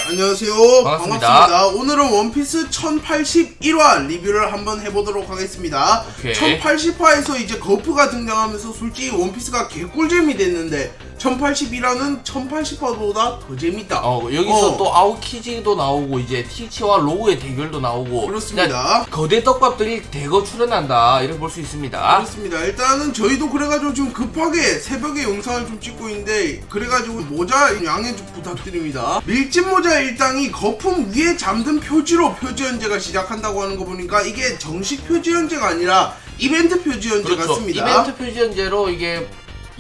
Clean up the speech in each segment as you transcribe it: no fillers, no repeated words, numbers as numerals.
안녕하세요. 반갑습니다. 오늘은 원피스 1081화 리뷰를 한번 해보도록 하겠습니다. 오케이. 1080화에서 이제 거프가 등장하면서 솔직히 원피스가 개꿀잼이 됐는데 1081화는 1080화보다 더 재밌다. 여기서 또 아오키지도 나오고 이제 티치와 로우의 대결도 나오고 그렇습니다. 거대 떡밥들이 대거 출연한다 이렇게 볼 수 있습니다. 그렇습니다. 일단은 저희도 그래가지고 지금 급하게 새벽에 영상을 좀 찍고 있는데 그래가지고 모자 양해 좀 부탁드립니다. 밀짚 모자 일당이 거품 위에 잠든 표지로 표지 연재가 시작한다고 하는 거 보니까 이게 정식 표지 연재가 아니라 이벤트 표지 연재 그렇죠. 같습니다. 이벤트 표지 연재로 이게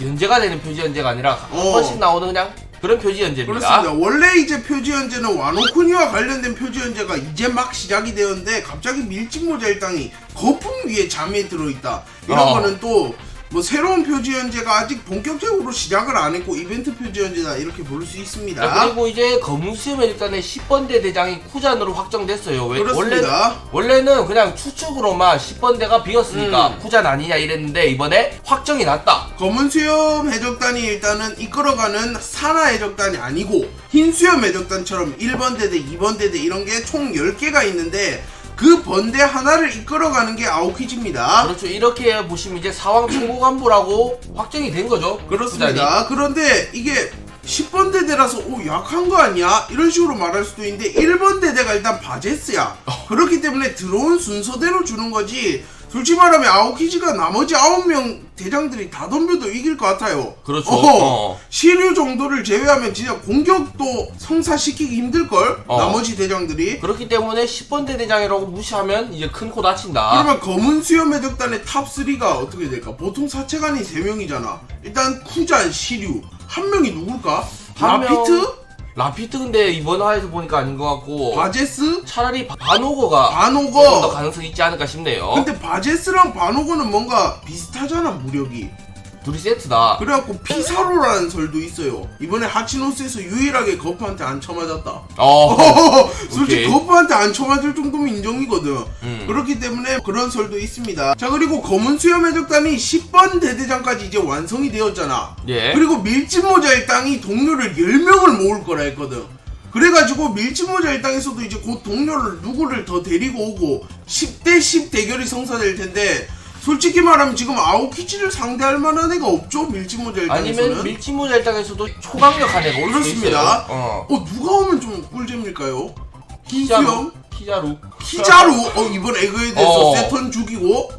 연재가 되는 표지 연재가 아니라 한 번씩 나오는 그냥 그런 표지 연재입니다. 그렇습니다. 원래 이제 표지 연재는 와노쿠니와 관련된 표지 연재가 이제 막 시작이 되었는데 갑자기 밀짚 모자 일당이 거품 위에 잠에 들어있다. 이런 거는 또 뭐 새로운 표지 연재가 아직 본격적으로 시작을 안 했고 이벤트 표지 연재다 이렇게 볼 수 있습니다. 그리고 이제 검은 수염 일단의 10번대 대장이 쿠잔으로 확정됐어요. 그렇습니다. 원래는 그냥 추측으로만 10번대가 비었으니까 쿠잔 아니냐 이랬는데 이번에 확정이 났다. 검은 수염 해적단이 일단은 이끌어가는 산하 해적단이 아니고 흰 수염 해적단처럼 1번 대대, 2번 대대 이런 게 총 10개가 있는데 그 번대 하나를 이끌어가는 게 아오키지입니다. 그렇죠. 이렇게 보시면 이제 사왕 총고간부라고 확정이 된 거죠. 그렇습니다. 그런데 이게 10번 대대라서 약한 거 아니야? 이런 식으로 말할 수도 있는데 1번 대대가 일단 바제스야. 그렇기 때문에 들어온 순서대로 주는 거지. 솔직히 말하면 아오키지가 나머지 9명 대장들이 다 덤벼도 이길 것 같아요. 그렇죠. 시류 정도를 제외하면 진짜 공격도 성사시키기 힘들걸? 나머지 대장들이. 그렇기 때문에 10번대 대장이라고 무시하면 이제 큰 코 다친다. 그러면 검은 수염 해적단의 탑3가 어떻게 될까? 보통 사체관이 3명이잖아. 일단 쿠잔, 시류. 한 명이 누굴까? 라피트? 라피트 근데 이번 화에서 보니까 아닌 것 같고 바제스? 차라리 바노거가 바노거. 조금 더 가능성이 있지 않을까 싶네요. 근데 바제스랑 바노거는 뭔가 비슷하잖아, 무력이. 둘이 세트다. 그래갖고 피사로라는 설도 있어요. 이번에 하치노스에서 유일하게 거프한테 안 쳐맞았다. 솔직히 오케이. 거프한테 안 쳐맞을 정도면 인정이거든. 그렇기 때문에 그런 설도 있습니다. 자, 그리고 검은 수염 해적단이 10번 대대장까지 이제 완성이 되었잖아. 예. 그리고 밀짚 모자 일당이 동료를 10명을 모을 거라 했거든. 그래가지고 밀짚 모자 일당에서도 이제 곧 동료를 누구를 더 데리고 오고 10대 10 대결이 성사될 텐데 솔직히 말하면 지금 아오키지를 상대할 만한 애가 없죠. 밀짚 모자 일당에서는. 아니면 밀짚 모자 일당에서도 초강력한 애가 올 수도 그렇습니다. 있어요. 누가 오면 좀 꿀잼일까요? 흰수염? 키자루. 키자루? 이번 에그에 대해서 어. 세턴 죽이고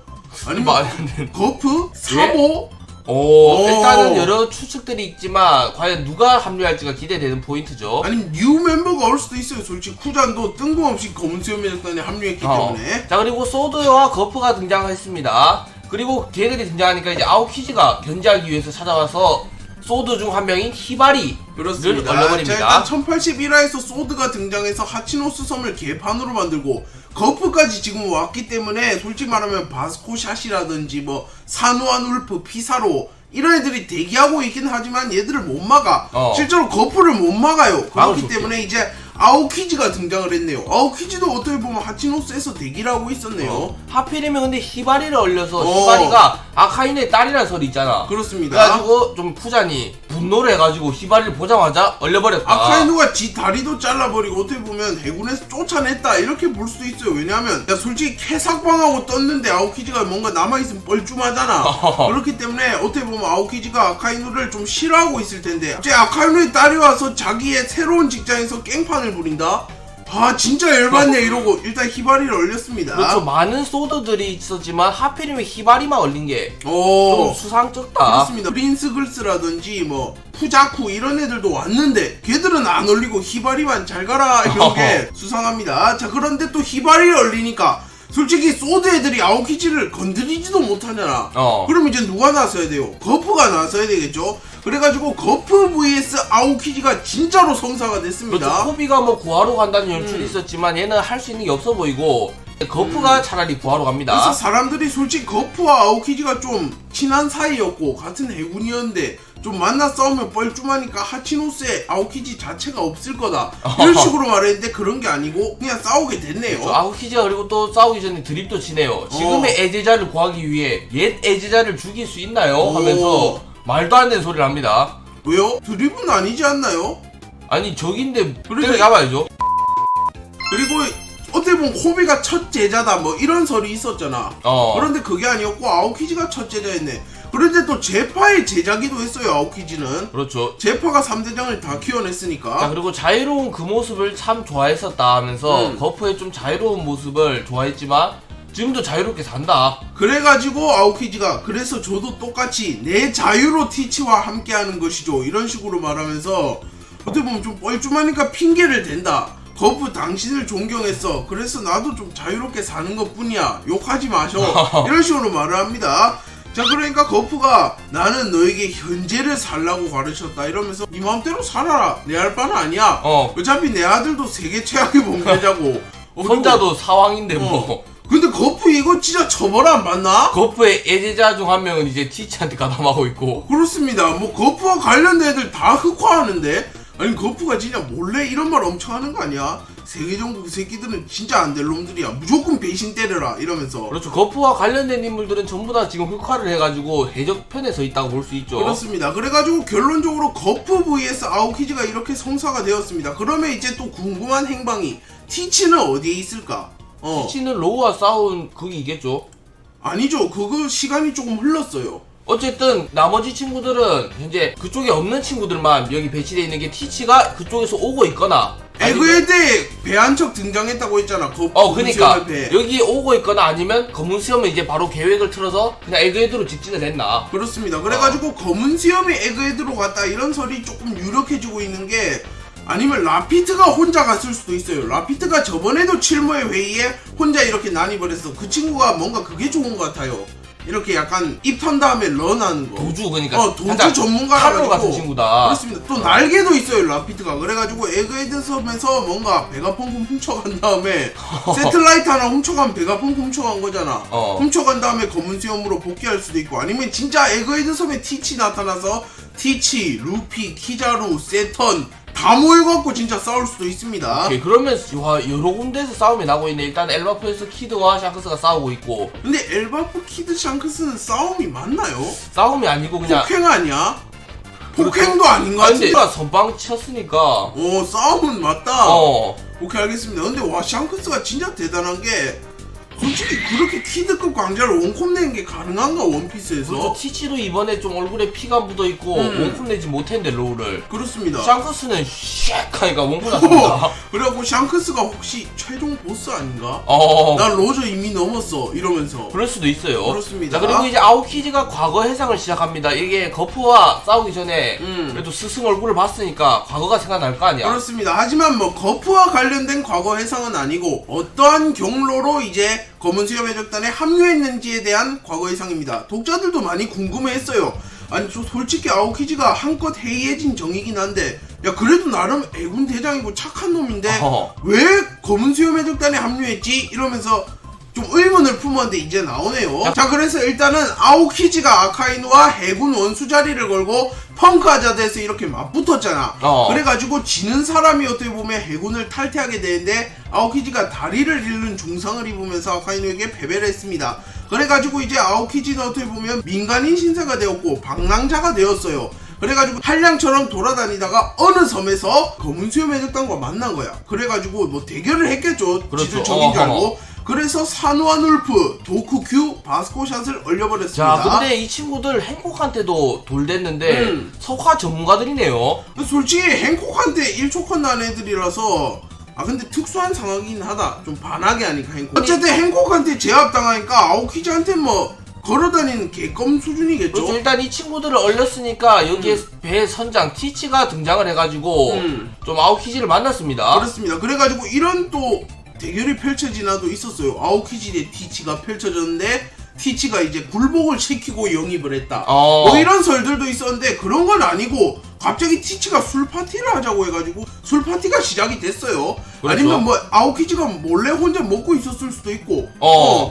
아니면 말이 안 되는. 거프? 사보? 일단은 여러 추측들이 있지만 과연 누가 합류할지가 기대되는 포인트죠. 아니면 뉴 멤버가 올 수도 있어요. 솔직히 쿠잔도 뜬금없이 검은 수염 해적단에 합류했기 때문에. 자, 그리고 소드와 거프가 등장했습니다. 그리고 걔들이 등장하니까 이제 아오키지가 견제하기 위해서 찾아와서 소드 중 한 명인 히바리를 그렇습니다. 얼려버립니다. 자, 일단 1081화에서 소드가 등장해서 하치노스 섬을 개판으로 만들고 거프까지 지금 왔기 때문에 솔직히 말하면 바스코샷이라든지 뭐 사누안 울프, 피사로 이런 애들이 대기하고 있긴 하지만 얘들을 못 막아. 실제로 거프를 못 막아요. 그렇기 때문에 이제 아오키지가 등장을 했네요. 아오키지도 어떻게 보면 하치노스에서 대기를 하고 있었네요. 하필이면 근데 히바리를 얼려서 히바리가 아카이네의 딸이라는 설이 있잖아. 그렇습니다. 그래가지고 좀 쿠잔이 분노를 해가지고 히바리를 보자마자 얼려버렸다. 아카이누가 지 다리도 잘라버리고 어떻게 보면 해군에서 쫓아냈다 이렇게 볼 수도 있어요. 왜냐하면 솔직히 캐삭방하고 떴는데 아오키지가 뭔가 남아있으면 뻘쭘하잖아. 그렇기 때문에 어떻게 보면 아오키지가 아카이누를 좀 싫어하고 있을 텐데 이제 아카이누의 딸이 와서 자기의 새로운 직장에서 깽판을 부린다? 진짜 열받네 이러고 일단 히바리를 얼렸습니다. 그렇죠. 많은 소드들이 있었지만 하필이면 히바리만 얼린 게 좀 수상쩍다. 그렇습니다. 프린스 글스라든지 뭐 푸자쿠 이런 애들도 왔는데 걔들은 안 얼리고 히바리만 잘 가라 이런 게 수상합니다. 자, 그런데 또 히바리를 얼리니까 솔직히 소드 애들이 아오키지를 건드리지도 못하잖아. 그럼 이제 누가 나서야 돼요? 거프가 나서야 되겠죠? 그래가지고 거프 vs 아오키지가 진짜로 성사가 됐습니다. 그렇죠. 코비가 뭐 구하러 간다는 연출이 있었지만 얘는 할 수 있는 게 없어 보이고 거프가 차라리 구하러 갑니다. 그래서 사람들이 솔직히 거프와 아오키지가 좀 친한 사이였고 같은 해군이었는데 좀 만나 싸우면 뻘쭘하니까 하치노스에 아오키지 자체가 없을 거다 이런 식으로 말했는데 그런 게 아니고 그냥 싸우게 됐네요. 그렇죠. 아오키지가 그리고 또 싸우기 전에 드립도 치네요. 지금의 애제자를 구하기 위해 옛 애제자를 죽일 수 있나요? 하면서 말도 안 되는 소리를 합니다. 왜요? 드립은 아니지 않나요? 아니 적인데 그래서- 때려잡아야죠. 그리고 어떻게 보면 코비가 첫 제자다 뭐 이런 설이 있었잖아. 그런데 그게 아니었고 아오키지가 첫 제자였네. 그런데 또 제파의 제자기도 했어요. 아오키지는. 그렇죠. 제파가 3대장을 다 자, 키워냈으니까. 그리고 자유로운 그 모습을 참 좋아했었다 하면서 거프의 좀 자유로운 모습을 좋아했지만 지금도 자유롭게 산다. 그래가지고 아오키지가 그래서 저도 똑같이 내 자유로 티치와 함께하는 것이죠 이런 식으로 말하면서 어떻게 보면 좀 뻘쭘하니까 핑계를 댄다. 거프 당신을 존경했어. 그래서 나도 좀 자유롭게 사는 것 뿐이야. 욕하지 마셔. 이런 식으로 말을 합니다. 자, 그러니까 거프가 나는 너에게 현재를 살라고 가르쳤다 이러면서 네 마음대로 살아라. 내 할 바는 아니야. 어차피 내 아들도 세계 최악의 범죄자고 손자도 사왕인데 뭐. 근데 거프 이거 진짜 처벌 안 받나? 거프의 애제자 중 한 명은 이제 티치한테 가담하고 있고. 그렇습니다. 뭐 거프와 관련된 애들 다 흑화하는데 아니 거프가 진짜 몰래 이런 말 엄청 하는 거 아니야? 세계정부 그 새끼들은 진짜 안 될 놈들이야. 무조건 배신 때려라 이러면서. 그렇죠. 거프와 관련된 인물들은 전부 다 지금 흑화를 해가지고 해적편에 서 있다고 볼 수 있죠. 그렇습니다. 그래가지고 결론적으로 거프 vs 아오키지가 이렇게 성사가 되었습니다. 그러면 이제 또 궁금한 행방이 티치는 어디에 있을까? 티치는 로우와 싸운 거기겠죠. 아니죠. 그거 시간이 조금 흘렀어요. 어쨌든 나머지 친구들은 현재 그쪽에 없는 친구들만 여기 배치되어 있는 게 티치가 그쪽에서 오고 있거나 에그헤드에 배 한 척 등장했다고 했잖아. 그니까 여기 오고 있거나 아니면 검은 수염은 이제 바로 계획을 틀어서 그냥 에그헤드로 직진을 했나. 그렇습니다. 그래가지고 검은 수염이 에그헤드로 갔다 이런 설이 조금 유력해지고 있는 게 아니면 라피트가 혼자 갔을 수도 있어요. 라피트가 저번에도 칠모의 회의에 혼자 이렇게 난입을 했어. 그 친구가 뭔가 그게 좋은 것 같아요. 이렇게 약간 입 턴 다음에 런하는 거. 도주 그러니까 도주 전문가라가지고 칼로 같은 친구다. 그렇습니다. 또 날개도 있어요 라피트가. 그래가지고 에그헤드 섬에서 뭔가 배가 펑펑 훔쳐간 다음에 세틀라이트 하나 훔쳐가면 배가 펑펑 훔쳐간 거잖아. 훔쳐간 다음에 검은 수염으로 복귀할 수도 있고 아니면 진짜 에그헤드 섬에 티치 나타나서 티치, 루피, 키자루, 세턴 다 모여갖고 진짜 싸울 수도 있습니다. 오케이, 그러면 와, 여러 군데에서 싸움이 나고 있네. 일단 엘바프에서 키드와 샹크스가 싸우고 있고. 근데 엘바프, 키드, 샹크스는 싸움이 맞나요? 싸움이 아니고 그냥 폭행 아니야? 폭행도 아닌 것 같은데. 근데 선빵 쳤으니까. 싸움은 맞다. 오케이 알겠습니다. 근데 와 샹크스가 진짜 대단한 게 솔직히 그렇게 키드급 강자를 원콤 내는 게 가능한가 원피스에서? 그렇죠. 티치도 이번에 좀 얼굴에 피가 묻어있고 원콤 내지 못했는데 로우를. 그렇습니다. 샹크스는 샥 하니까 원콤 났습니다. 그래갖고 샹크스가 혹시 최종 보스 아닌가? 난 로저 이미 넘었어 이러면서. 그럴 수도 있어요. 그렇습니다. 자, 그리고 이제 아오키지가 과거 해상을 시작합니다. 이게 거프와 싸우기 전에 그래도 스승 얼굴을 봤으니까 과거가 생각날 거 아니야. 그렇습니다. 하지만 뭐 거프와 관련된 과거 해상은 아니고 어떠한 경로로 이제 검은 수염 해적단에 합류했는지에 대한 과거 해상입니다. 독자들도 많이 궁금해했어요. 아니 저 솔직히 아오키지가 한껏 해이해진 정이긴 한데 야 그래도 나름 애군 대장이고 착한 놈인데 왜 검은 수염 해적단에 합류했지? 이러면서 좀 의문을 품었는데 이제 나오네요. 자 그래서 일단은 아오키지가 아카이누와 해군 원수 자리를 걸고 펑크 하자드에서 이렇게 맞붙었잖아. 그래가지고 지는 사람이 어떻게 보면 해군을 탈퇴하게 되는데 아오키지가 다리를 잃는 중상을 입으면서 아카이누에게 패배를 했습니다. 그래가지고 이제 아오키지는 어떻게 보면 민간인 신세가 되었고 방랑자가 되었어요. 그래가지고 한량처럼 돌아다니다가 어느 섬에서 검은 수염 해적단과 만난 거야. 그래가지고 뭐 대결을 했겠죠. 그렇죠. 지들 적인 줄 알고. 그래서 산호안 울프, 도쿠큐, 바스코샷을 얼려버렸습니다. 자, 근데 이 친구들 행콕한테도 돌댔는데 석화 전문가들이네요. 솔직히 행콕한테 1초컷 난 애들이라서 근데 특수한 상황이긴 하다. 좀 반하게 하니까 행콕. 어쨌든 행콕한테 제압당하니까 아오키지한테 뭐 걸어다니는 개껌 수준이겠죠. 그렇죠. 일단 이 친구들을 얼렸으니까 여기에 배 선장 티치가 등장을 해가지고 좀 아오키지를 만났습니다. 그렇습니다. 그래가지고 이런 또 대결이 펼쳐지나도 있었어요. 아오키지 대 티치가 펼쳐졌는데 티치가 이제 굴복을 시키고 영입을 했다. 뭐 이런 설들도 있었는데 그런 건 아니고 갑자기 티치가 술 파티를 하자고 해가지고 술 파티가 시작이 됐어요. 그렇죠. 아니면 뭐 아오키지가 몰래 혼자 먹고 있었을 수도 있고.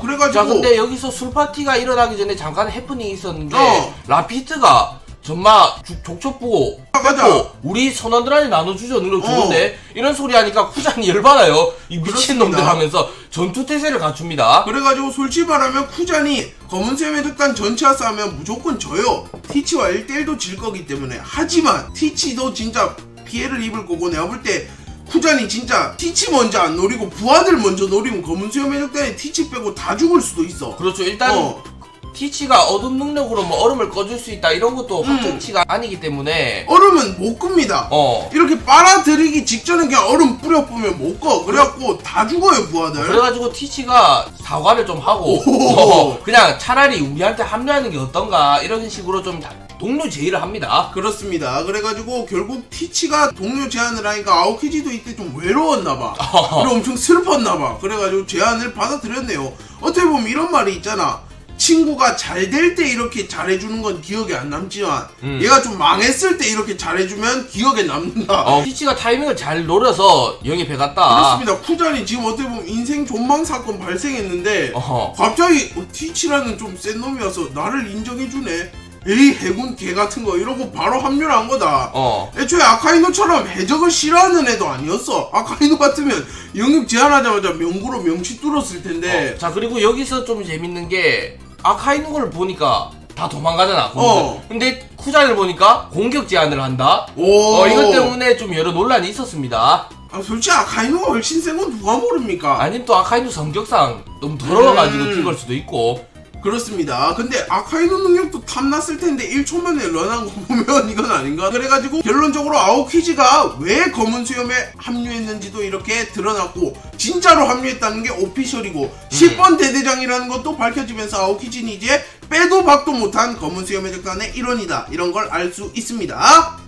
그래가지고 자, 근데 여기서 술 파티가 일어나기 전에 잠깐 해프닝이 있었는데 라피트가 정말 족첩보고 우리 선원들한테 나눠주죠. 능력 좋은데 이런 소리 하니까 쿠잔이 열받아요. 이 미친놈들 하면서 전투태세를 갖춥니다. 그래가지고 솔직히 말하면 쿠잔이 검은 수염 해적단 전체와 싸우면 무조건 져요. 티치와 1대1도 질 거기 때문에. 하지만 티치도 진짜 피해를 입을 거고, 내가 볼 때 쿠잔이 진짜 티치 먼저 안 노리고 부하들 먼저 노리면 검은 수염 해적단에 티치 빼고 다 죽을 수도 있어. 그렇죠. 일단 티치가 어둠 능력으로 뭐 얼음을 꺼줄 수 있다 이런 것도 확정치가 아니기 때문에 얼음은 못 끕니다. 이렇게 빨아들이기 직전에 그냥 얼음 뿌려 뿌면 못 꺼. 그래갖고 다 죽어요, 부하들. 그래가지고 티치가 사과를 좀 하고 그냥 차라리 우리한테 합류하는 게 어떤가 이런 식으로 좀 동료 제의를 합니다. 그렇습니다. 그래가지고 결국 티치가 동료 제안을 하니까 아오키지도 이때 좀 외로웠나봐. 그리고 엄청 슬펐나봐. 그래가지고 제안을 받아들였네요. 어떻게 보면 이런 말이 있잖아. 친구가 잘 될 때 이렇게 잘해주는 건 기억에 안 남지만 얘가 좀 망했을 때 이렇게 잘해주면 기억에 남는다. 티치가 타이밍을 잘 노려서 영입해 갔다. 그렇습니다. 쿠잔이 지금 어떻게 보면 인생 존망 사건 발생했는데 갑자기 티치라는 좀 센 놈이어서 나를 인정해주네. 에이 해군 개 같은 거 이러고 바로 합류를 한 거다. 애초에 아카이노처럼 해적을 싫어하는 애도 아니었어. 아카이노 같으면 영입 제안하자마자 명구로 명치 뚫었을 텐데. 자, 그리고 여기서 좀 재밌는 게 아카이노를 보니까 다 도망가잖아. 근데 쿠잔을 보니까 공격 제안을 한다. 이것 때문에 좀 여러 논란이 있었습니다. 솔직히 아카이노가 훨씬 센 건 누가 모릅니까? 아니면 또 아카이노 성격상 너무 더러워가지고 그럴 수도 있고. 그렇습니다. 근데 아카이노 능력도 탐났을 텐데 1초 만에 런한 거 보면 이건 아닌가? 그래가지고 결론적으로 아오키지가 왜 검은 수염에 합류했는지도 이렇게 드러났고 진짜로 합류했다는 게 오피셜이고 10번 대대장이라는 것도 밝혀지면서 아오키지는 이제 빼도 박도 못한 검은 수염 해적단의 일원이다. 이런 걸 알 수 있습니다.